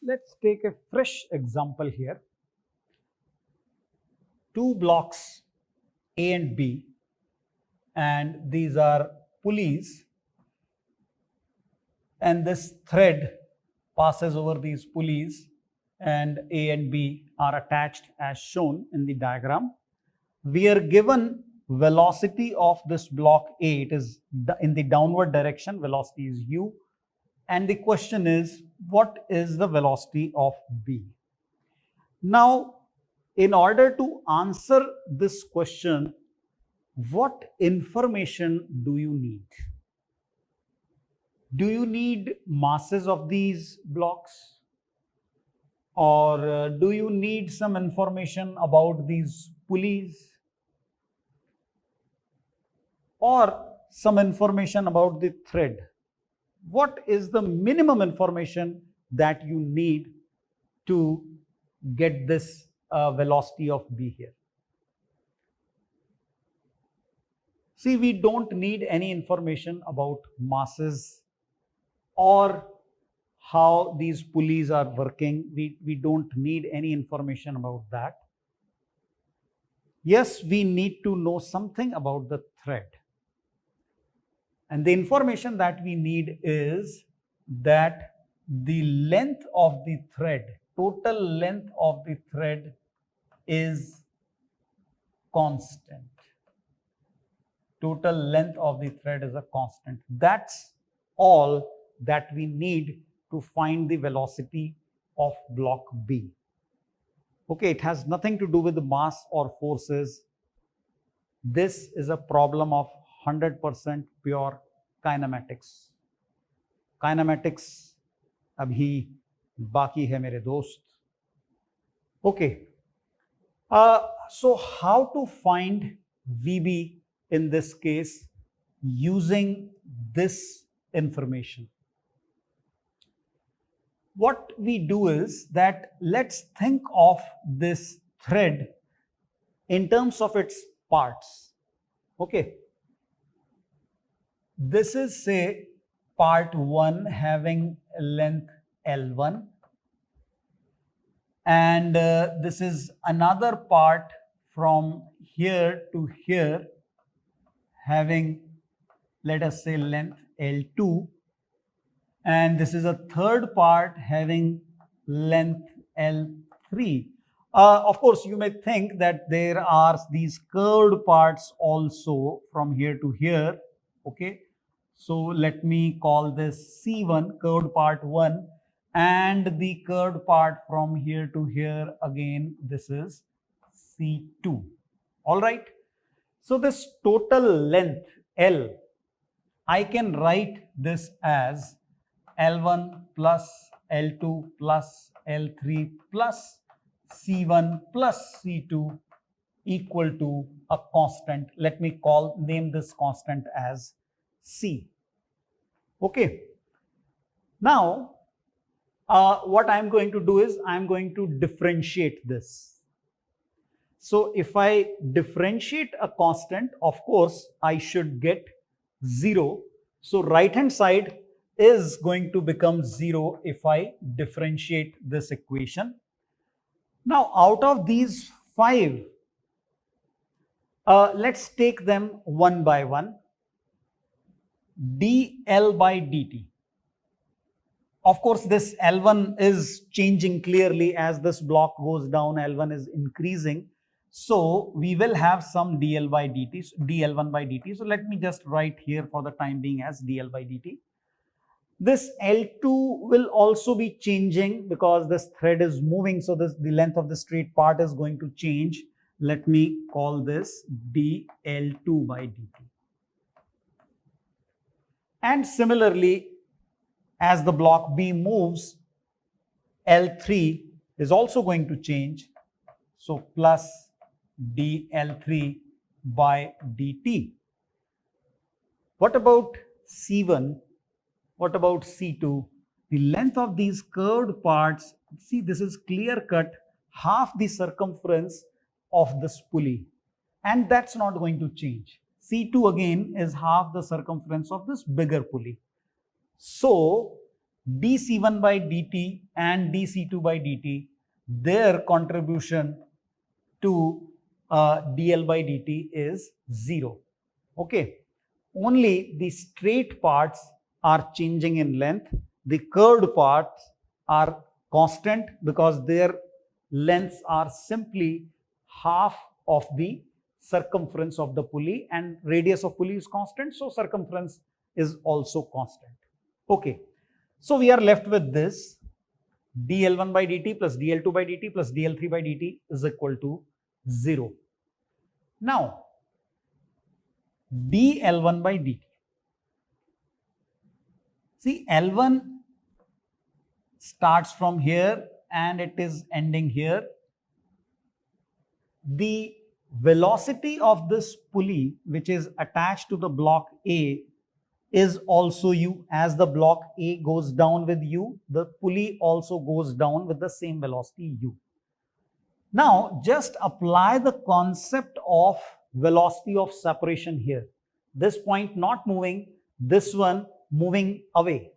Let's take a fresh example here. Two blocks A and B, and these are pulleys, and this thread passes over these pulleys, and A and B are attached as shown in the diagram. We are given velocity of this block A. It is in the downward direction, velocity is u, and the question is, what is the velocity of B? Now, in order to answer this question, what information do you need? Do you need masses of these blocks? Or do you need some information about these pulleys? Or some information about the thread? What is the minimum information that you need to get this velocity of B here? See, we don't need any information about masses or how these pulleys are working. We don't need any information about that. Yes, we need to know something about the thread. And the information that we need is that the length of the thread, total length of the thread is constant. Total length of the thread is a constant. That's all that we need to find the velocity of block B. Okay, it has nothing to do with the mass or forces. This is a problem of 100% pure kinematics. Kinematics abhi baki hai mere dost. Okay, so how to find VB in this case using this information? What we do is that let's think of this thread in terms of its parts. Okay, this is, say, part 1 having length L1, and this is another part from here to here having, let us say, length L2, and this is a third part having length L3. Of course, you may think that there are these curved parts also from here to here. Okay, so let me call this C1, curved part 1, and the curved part from here to here, again, this is C2. All right. So this total length L, I can write this as L1 plus L2 plus L3 plus C1 plus C2 equal to a constant. Let me name this constant as C. Okay. Now, what I'm going to do is I'm going to differentiate this. So if I differentiate a constant, of course, I should get 0. So right hand side is going to become 0 if I differentiate this equation. Now, out of these 5, let's take them one by one. dl by dt. Of course, this L1 is changing clearly as this block goes down, L1 is increasing. So we will have some dl by dt, dl1 by dt. So let me just write here for the time being as dl by dt. This L2 will also be changing because this thread is moving. So the length of the straight part is going to change. Let me call this dl2 by dt. And similarly, as the block B moves, L3 is also going to change. So plus dl3 by dt. What about C1? What about C2? The length of these curved parts, see, this is clear cut, half the circumference of this pulley, and that's not going to change. C2 again is half the circumference of this bigger pulley. So dc1 by dt and dc2 by dt, their contribution to dl by dt is 0. Okay, only the straight parts are changing in length. The curved parts are constant because their lengths are simply half of the circumference of the pulley, and radius of pulley is constant, so circumference is also constant. Okay, so we are left with this dl1 by dt plus dl2 by dt plus dl3 by dt is equal to 0. Now, dl1 by dt. See, L1 starts from here and it is ending here. The velocity of this pulley, which is attached to the block A, is also u. As the block A goes down with u, the pulley also goes down with the same velocity u. Now, just apply the concept of velocity of separation here. This point not moving, this one moving away.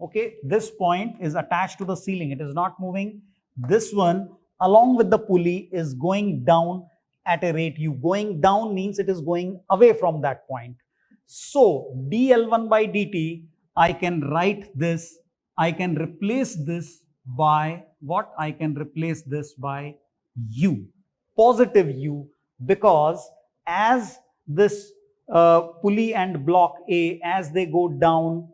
Okay, this point is attached to the ceiling, it is not moving. This one along with the pulley is going down at a rate u. Going down means it is going away from that point. So dl1 by dt, I can write this, I can replace this by what? I can replace this by u, positive u, because as this pulley and block A, as they go down,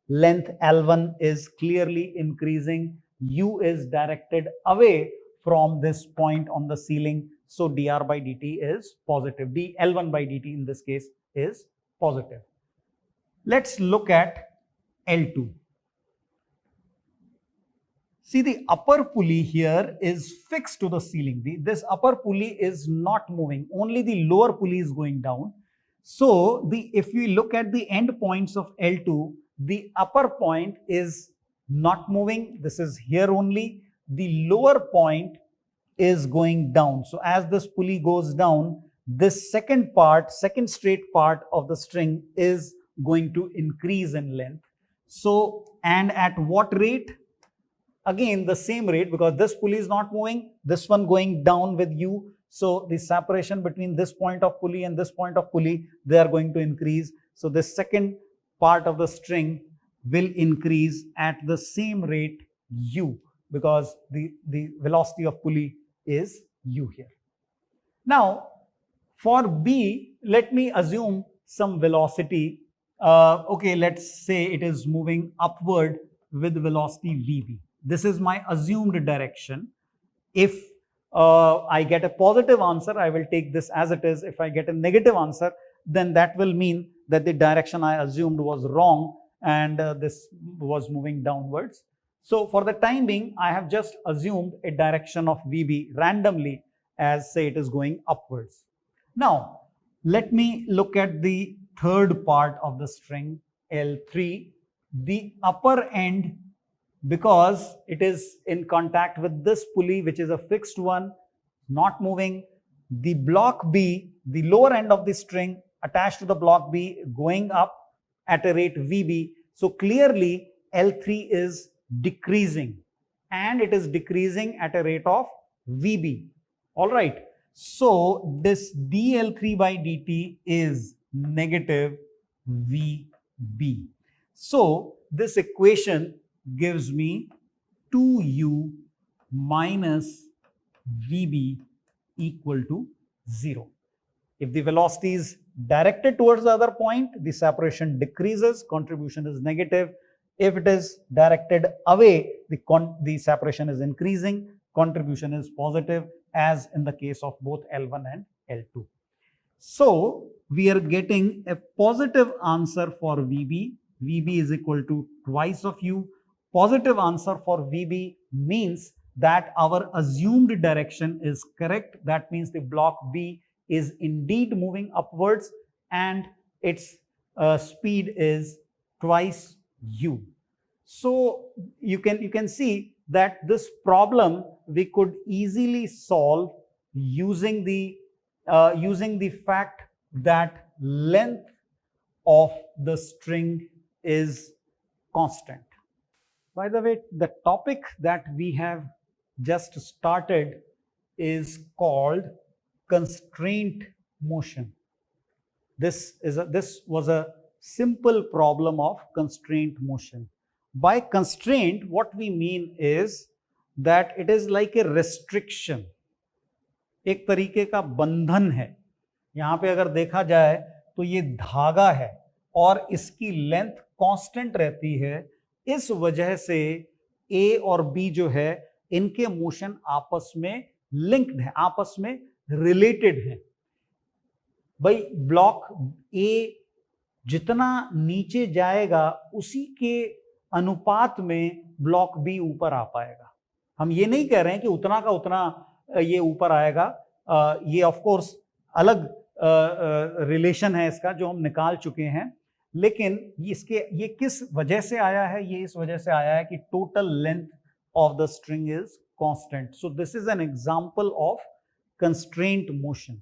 length L1 is clearly increasing, u is directed away from this point on the ceiling, so dr by dt is positive. dl1 by dt in this case is positive. Let's look at L2. See, the upper pulley here is fixed to the ceiling. This upper pulley is not moving, only the lower pulley is going down. So if we look at the end points of L2, the upper point is not moving, this is here only. The lower point is going down. So as this pulley goes down, this second straight part of the string is going to increase in length. So, and at what rate? Again, the same rate, because this pulley is not moving, this one going down with u. So the separation between this point of pulley and this point of pulley, they are going to increase. So the second part of the string will increase at the same rate u, because the velocity of pulley is u here. Now, for B, let me assume some velocity. Okay, let's say it is moving upward with velocity Vb. This is my assumed direction. If I get a positive answer, I will take this as it is. If I get a negative answer, then that will mean that the direction I assumed was wrong and this was moving downwards. So for the time being, I have just assumed a direction of Vb randomly, as say it is going upwards. Now, let me look at the third part of the string, L3. The upper end, because it is in contact with this pulley, which is a fixed one, not moving. The block B, the lower end of the string attached to the block B, going up at a rate Vb. So clearly L3 is decreasing, and it is decreasing at a rate of Vb. All right. So this dl3 by dt is negative Vb. So this equation gives me 2u minus Vb equal to 0. If the velocity is directed towards the other point, the separation decreases, contribution is negative. If it is directed away, the separation is increasing, contribution is positive, as in the case of both L1 and L2. So we are getting a positive answer for Vb. Vb is equal to twice of u. Positive answer for Vb means that our assumed direction is correct. That means the block B is indeed moving upwards and its speed is twice u. So you can see that this problem we could easily solve using the fact that length of the string is constant. By the way, the topic that we have just started is called constraint motion. This was a simple problem of constraint motion. By constraint, what we mean is that it is like a restriction, एक तरीके का बंधन है. यहाँ पे अगर देखा जाए तो ये धागा है और इसकी लेंथ कांस्टेंट रहती है. इस वजह से ए और बी जो है इनके मोशन आपस में लिंक्ड है, आपस में रिलेटेड है. भाई ब्लॉक ए जितना नीचे जाएगा उसी के अनुपात में ब्लॉक बी ऊपर आ पाएगा. हम ये नहीं कह रहे हैं कि उतना का उतना ये ऊपर आएगा. ये ऑफ कोर्स अलग रिलेशन है इसका जो हम निकाल चुके हैं, लेकिन ये किस वजह से आया है? ये इस वजह से आया है कि total length of the string is constant. So this is an example of constraint motion.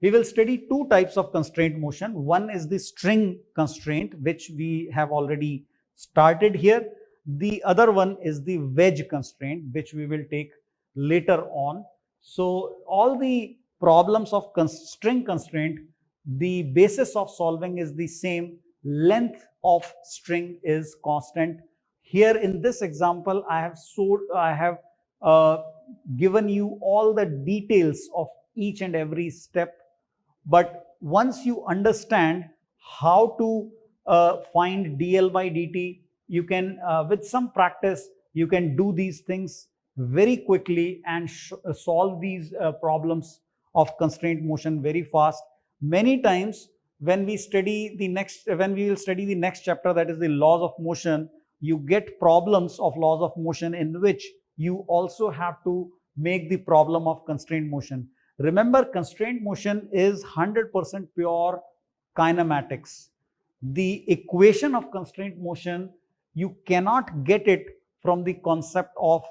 We will study two types of constraint motion. One is the string constraint, which we have already started here. The other one is the wedge constraint, which we will take later on. So all the problems of string constraint, the basis of solving is the same. Length of string is constant. Here in this example, I have given you all the details of each and every step, but once you understand how to find dl by dt, you can with some practice you can do these things very quickly and solve these problems of constraint motion very fast. Many times when we will study the next chapter, that is the laws of motion, you get problems of laws of motion in which you also have to make the problem of constraint motion. Remember, constraint motion is 100% pure kinematics. The equation of constraint motion, you cannot get it from the concept of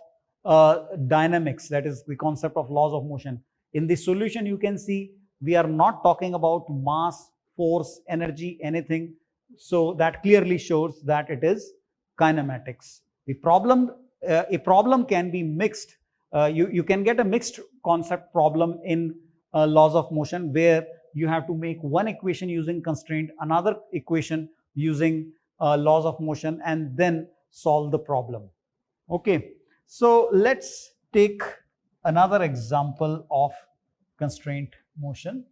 dynamics, that is the concept of laws of motion. In the solution, you can see we are not talking about mass, force, energy, anything. So that clearly shows that it is kinematics. A problem can be mixed. You can get a mixed concept problem in laws of motion, where you have to make one equation using constraint, another equation using laws of motion, and then solve the problem. Okay, so let's take another example of constraint motion.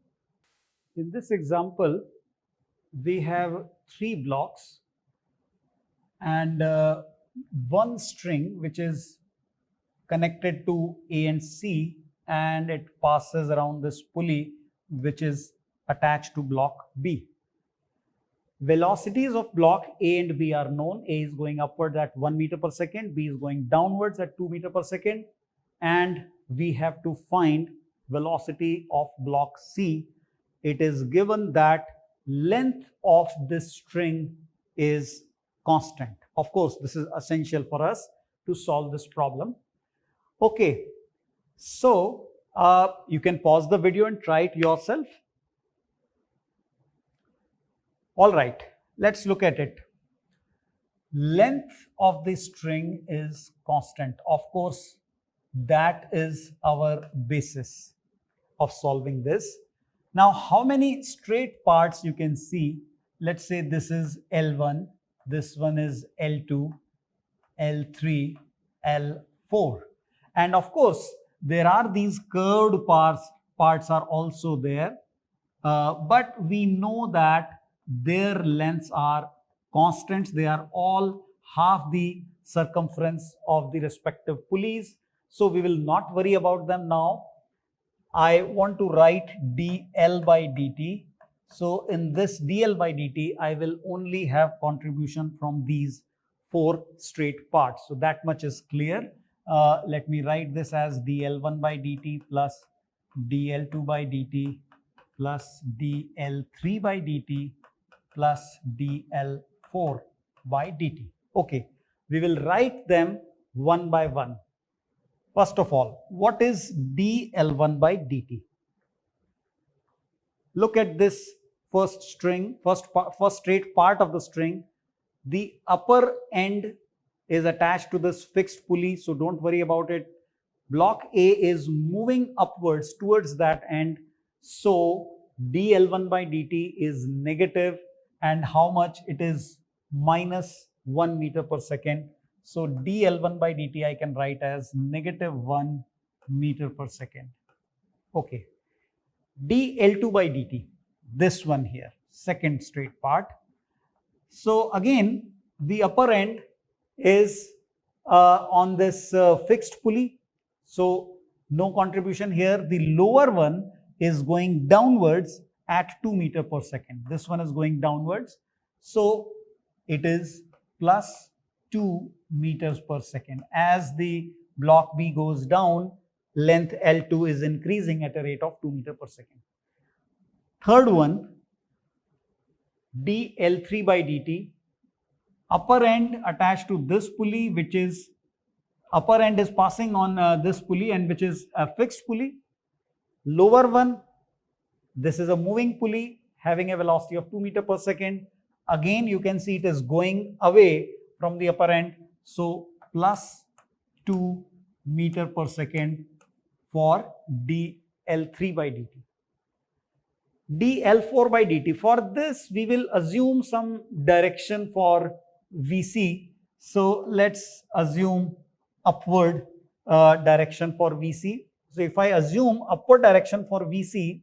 In this example, we have 3 blocks and one string which is connected to A and C, and it passes around this pulley which is attached to block B. Velocities of block A and B are known. A is going upwards at 1 meter per second, B is going downwards at 2 meter per second, and we have to find velocity of block C. It is given that length of this string is constant. Of course, this is essential for us to solve this problem. Okay, so you can pause the video and try it yourself. All right, let's look at it. Length of the string is constant. Of course, that is our basis of solving this. Now, how many straight parts you can see? Let's say this is L1, this one is L2, L3, L4. And of course, there are these curved parts are also there. But we know that their lengths are constants. They are all half the circumference of the respective pulleys. So we will not worry about them now. I want to write dl by dt. So in this dl by dt, I will only have contribution from these 4 straight parts. So that much is clear. Let me write this as dl1 by dt plus dl2 by dt plus dl3 by dt plus dl4 by dt. Okay, we will write them one by one. First of all, what is dl1 by dt? Look at this first string, first straight part of the string. The upper end is attached to this fixed pulley, so don't worry about it. Block A is moving upwards towards that end, so dl1 by dt is negative, and how much it is? Minus 1 meter per second. So dl1 by dt I can write as negative 1 meter per second. Okay. dl2 by dt, this one here, second straight part. So again, the upper end is on this fixed pulley, so no contribution here. The lower one is going downwards at 2 meter per second. This one is going downwards, so it is plus 2 meters per second. As the block B goes down, length L2 is increasing at a rate of 2 meter per second. Third one, dl3 by dt, upper end attached to this pulley, which is upper end is passing on this pulley, and which is a fixed pulley. Lower one, this is a moving pulley having a velocity of 2 meter per second. Again, you can see it is going away from the upper end, so plus 2 meter per second for dl3 by dt. dl4 by dt, for this we will assume some direction for Vc. So let's assume upward direction for Vc. So if I assume upward direction for Vc,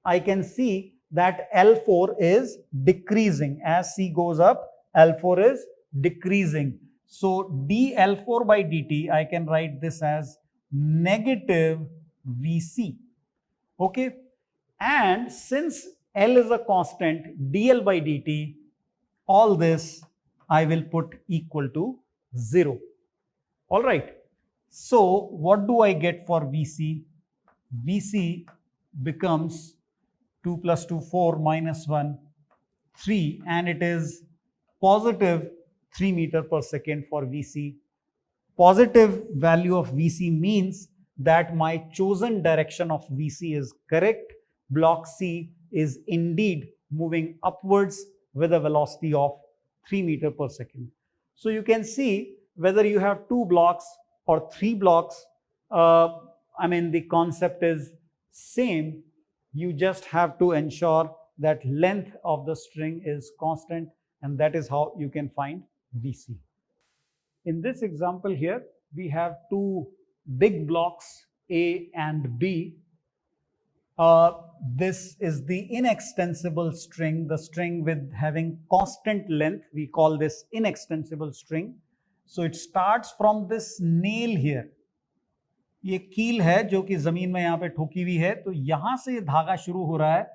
I can see that L4 is decreasing. As C goes up, L4 is decreasing. So dl4 by dt, I can write this as negative Vc. Okay. And since L is a constant, dl by dt, all this I will put equal to 0. All right. So what do I get for Vc? Vc becomes 2 plus 2, 4, minus 1, 3, and it is positive 3 meter per second for Vc. Positive value of Vc means that my chosen direction of Vc is correct. Block C is indeed moving upwards with a velocity of 3 meter per second. So you can see whether you have 2 blocks or 3 blocks, the concept is same. You just have to ensure that length of the string is constant, and that is how you can find Vc. In this example here, we have 2 big blocks A and B. This is the inextensible string, the string with having constant length. We call this inextensible string. So it starts from this nail here. ये कील है जो कि जमीन में यहाँ पे ठोकी हुई है, तो यहाँ से धागा शुरू हो रहा है,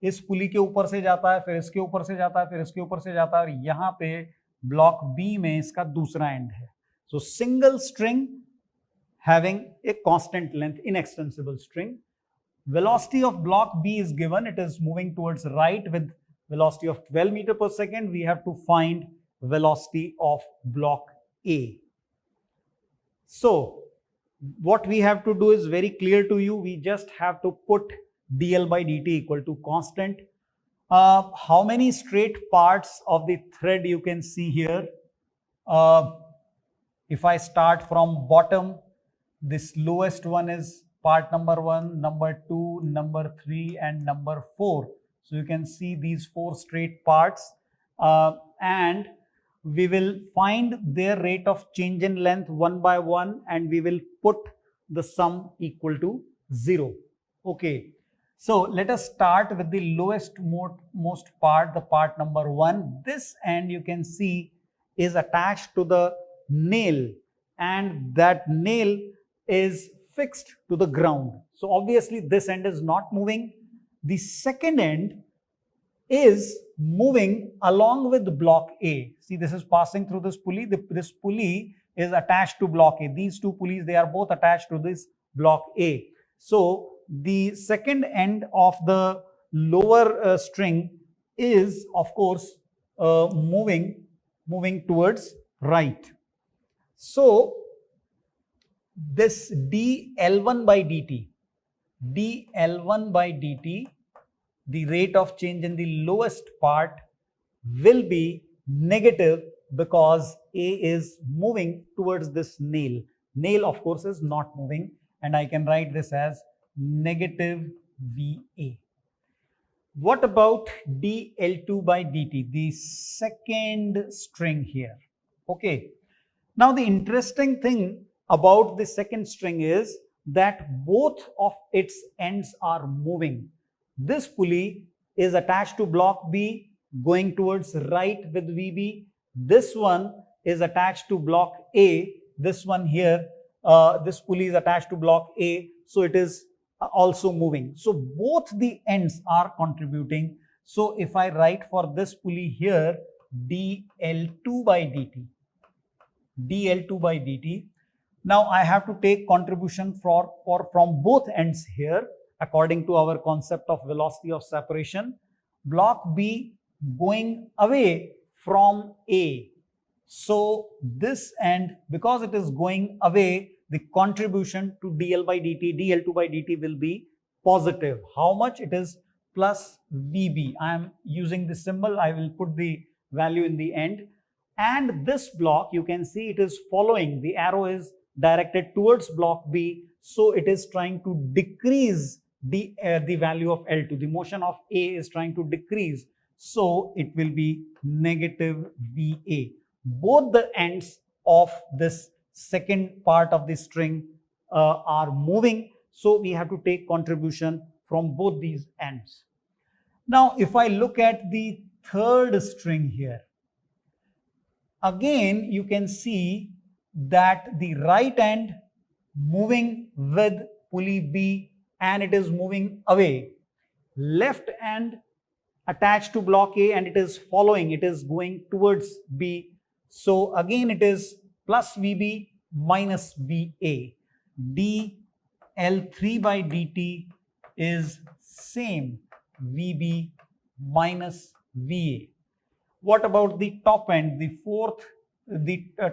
इस पुली के ऊपर से जाता है, फिर इसके ऊपर से जाता है, फिर इसके ऊपर से जाता है, और यहाँ पे ब्लॉक बी में इसका दूसरा एंड है. So single string having a constant length, inextensible string. Velocity of block B is given. It is moving towards right with velocity of 12 meter per second. We have to find velocity of block A. So what we have to do is very clear to you. We just have to put dl by dt equal to constant. How many straight parts of the thread you can see here? If I start from bottom, this lowest one is part number 1, number 2, number 3, and number 4. So you can see these 4 straight parts, and we will find their rate of change in length one by one, and we will put the sum equal to 0. Okay. So let us start with the lowest most part, the part number 1. This end you can see is attached to the nail, and that nail is fixed to the ground. So obviously this end is not moving. The second end is moving along with block A. See, this is passing through this pulley. This pulley is attached to block A. These 2 pulleys, they are both attached to this block A. So the second end of the lower string is, of course, moving towards right. So this dl1 by dt, the rate of change in the lowest part will be negative because A is moving towards this nail. Nail, of course, is not moving, and I can write this as negative VA. What about dL2 by dt, the second string here? Okay. Now, the interesting thing about the second string is that both of its ends are moving. This pulley is attached to block B going towards right with VB. This one is attached to block A. This one here, this pulley is attached to block A, so it is also moving. So both the ends are contributing. So if I write for this pulley here dL2 by dt, dL2 by dt, now I have to take contribution from both ends here according to our concept of velocity of separation. Block B going away from A. So this end, because it is going away, the contribution to dl by dt, dL2 by dt will be positive. How much? It is plus VB. I am using the symbol. I will put the value in the end. And this block, you can see it is following. The arrow is directed towards block B. So it is trying to decrease the value of L2. The motion of A is trying to decrease. So it will be negative VA. Both the ends of this second part of the string are moving. So we have to take contribution from both these ends. Now, if I look at the third string here, again, you can see that the right end moving with pulley B and it is moving away. Left end attached to block A and it is following, it is going towards B. So again, it is plus VB minus VA. dL3 by dt is same, VB minus VA. What about the top end, the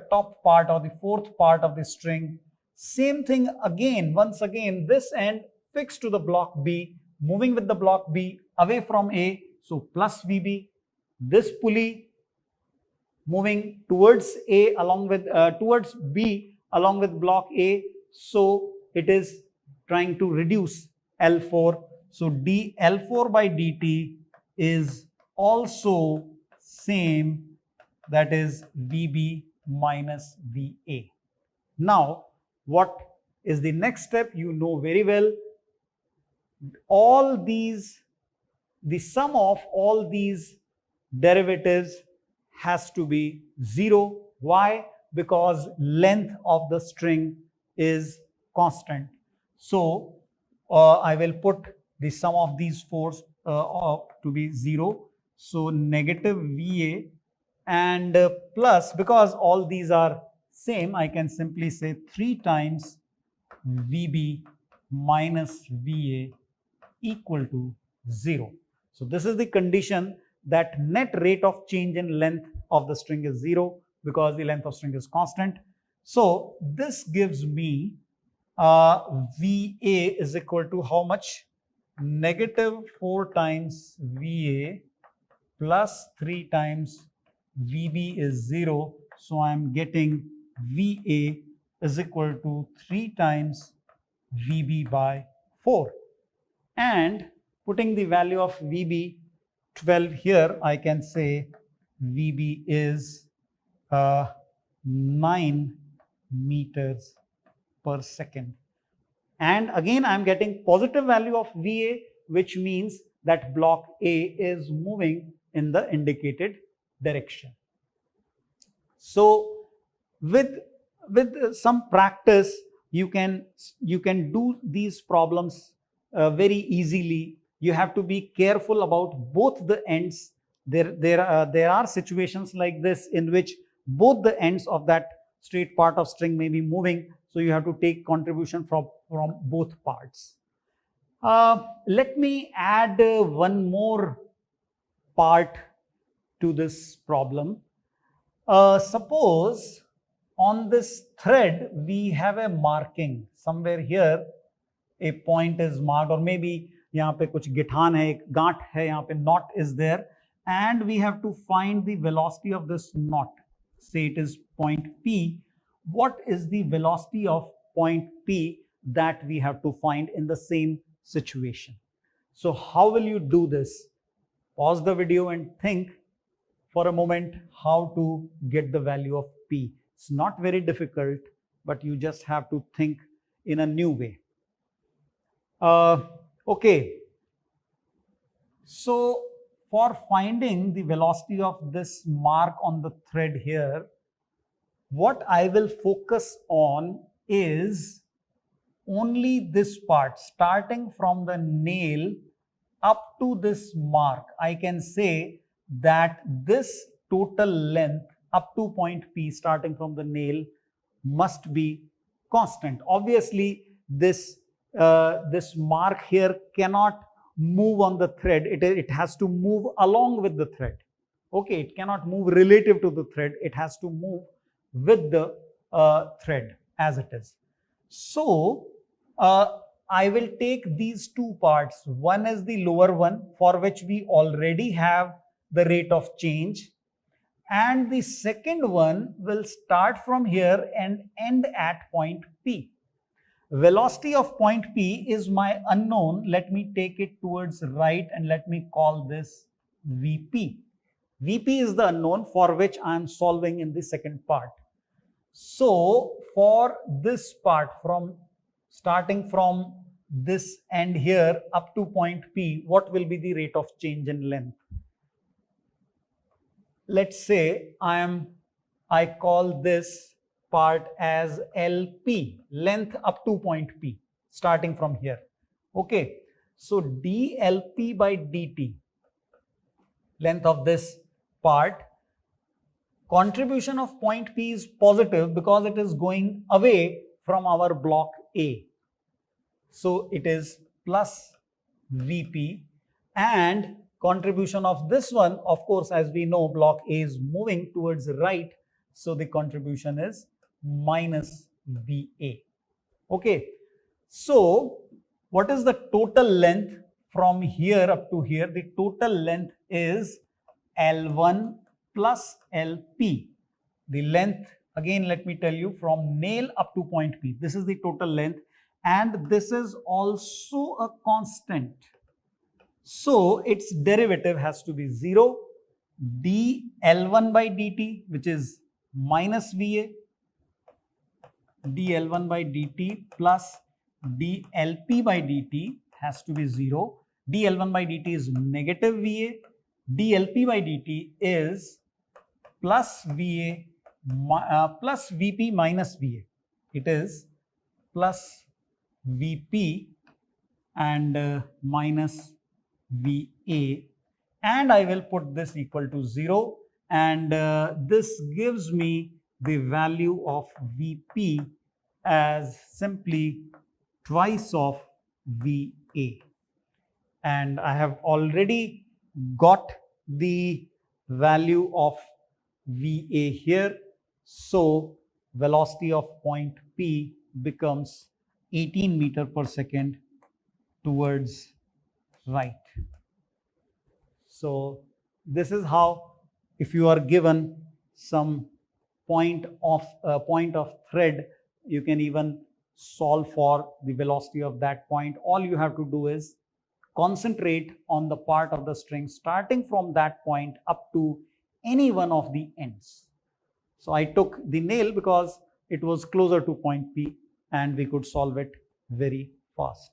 top part or the fourth part of the string? Same thing again. Once again, this end fixed to the block B, moving with the block B away from A, so plus VB. This pulley moving towards A along with towards B along with block A, so it is trying to reduce L4. So dL4 by dt is also same, that is VB minus VA. Now, what is the next step? You know very well. All these, the sum of all these derivatives has to be 0. Why? Because length of the string is constant. So I will put the sum of these four to be 0. So negative VA and plus, because all these are same, I can simply say 3 times VB minus VA equal to 0. So this is the condition that net rate of change in length of the string is 0 because the length of string is constant. So this gives me VA is equal to how much? Negative 4 times VA plus 3 times VB is 0. So I am getting VA is equal to 3 times VB by 4. And putting the value of VB 12 here, I can say VB is 9 meters per second. And again, I am getting positive value of VA, which means that block A is moving in the indicated direction. So with some practice, you can do these problems very easily. You have to be careful about both the ends. There are situations like this in which both the ends of that straight part of string may be moving. So you have to take contribution from both parts. Let me add one more part to this problem. Suppose on this thread we have a marking somewhere here, a point is marked, or maybe यहाँ पे कुछ गिठान है, एक गांठ है, यहाँ पे knot is there, and we have to find the velocity of this knot. say it is point P, what is the velocity of point P that we have to find in the same situation? So how will you do this? Pause the video and think for a moment how to get the value of P. It's not very difficult, but you just have to think in a new way. Okay. So for finding the velocity of this mark on the thread here, what I will focus on is only this part, starting from the nail up to this mark. I can say that this total length up to point P starting from the nail must be constant. Obviously, this mark here cannot move on the thread. It has to move along with the thread. Okay, it cannot move relative to the thread. It has to move with the thread as it is. So I will take these two parts. One is the lower one, for which we already have the rate of change, and the second one will start from here and end at point P. Velocity of point P is my unknown. Let me take it towards right and let me call this Vp. Vp is the unknown for which I am solving in the second part. So for this part, from starting from this end here up to point P, what will be the rate of change in length? Let's say I call this part as LP, length up to point P, starting from here. Okay, so dLP by dt, length of this part. Contribution of point P is positive because it is going away from our block A. So it is plus Vp, and contribution of this one, of course, as we know, block A is moving towards the right. So the contribution is minus Va. Okay. So what is the total length from here up to here? The total length is L1 plus LP. The length, again, let me tell you, from nail up to point P. This is the total length, and this is also a constant. So its derivative has to be 0. dL1 by dt, which is minus Va, dL1 by dt plus dLP by dt has to be 0. dL1 by dt is negative Va, dLP by dt is plus Va plus Vp minus Va. It is plus Vp and minus Va, and I will put this equal to 0, and this gives me the value of Vp as simply twice of Va, and I have already got the value of Va here. So velocity of point P becomes 18 meter per second towards right. So this is how, if you are given some point of thread, you can even solve for the velocity of that point. All you have to do is concentrate on the part of the string starting from that point up to any one of the ends. So I took the nail because it was closer to point P and we could solve it very fast.